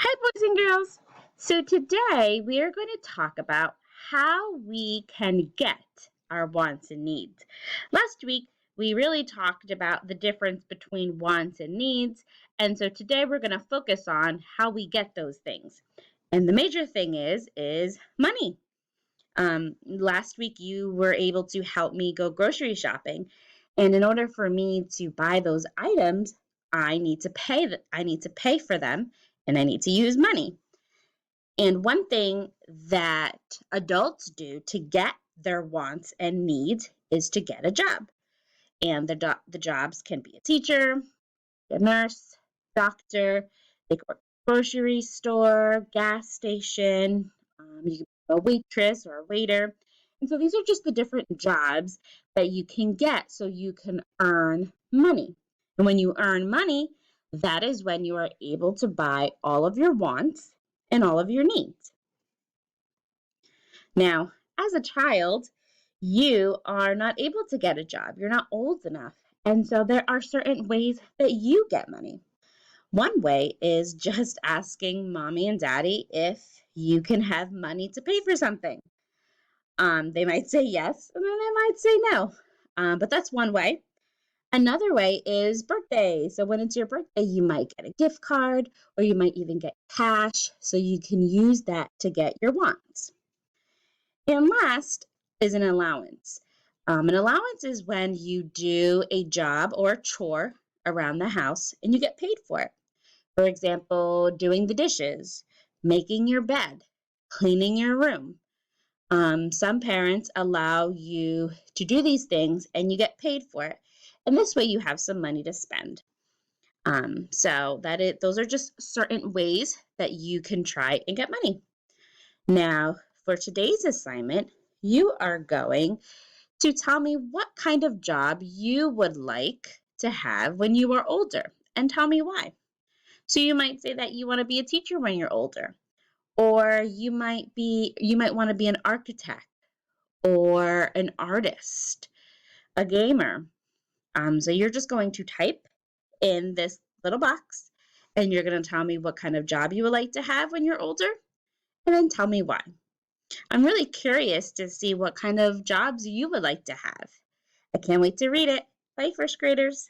Hi, boys and girls. So today we are going to talk about how we can get our wants and needs. Last week we really talked about the difference between wants and needs, and so today we're going to focus on how we get those things. And the major thing is money. Last week you were able to help me go grocery shopping, and in order for me to buy those items, I need to pay for them, and I need to use money. And one thing that adults do to get their wants and needs is to get a job. And the jobs can be a teacher, a nurse, doctor, they could work at a grocery store, gas station, you can be a waitress or a waiter. And so these are just the different jobs that you can get so you can earn money. And when you earn money, that is when you are able to buy all of your wants and all of your needs. Now, as a child, you are not able to get a job. You're not old enough. And so there are certain ways that you get money. One way is just asking mommy and daddy if you can have money to pay for something. They might say yes, and then they might say no. But that's one way. Another way is birthday. So when it's your birthday, you might get a gift card or you might even get cash so you can use that to get your wants. And last is an allowance. An allowance is when you do a job or a chore around the house and you get paid for it. For example, doing the dishes, making your bed, cleaning your room. Some parents allow you to do these things and you get paid for it. And this way you have some money to spend. Those are just certain ways that you can try and get money. Now, for today's assignment, you are going to tell me what kind of job you would like to have when you are older and tell me why. So you might say that you want to be a teacher when you're older, or you might want to be an architect or an artist, a gamer. So you're just going to type in this little box and you're going to tell me what kind of job you would like to have when you're older and then tell me why. I'm really curious to see what kind of jobs you would like to have. I can't wait to read it. Bye, first graders.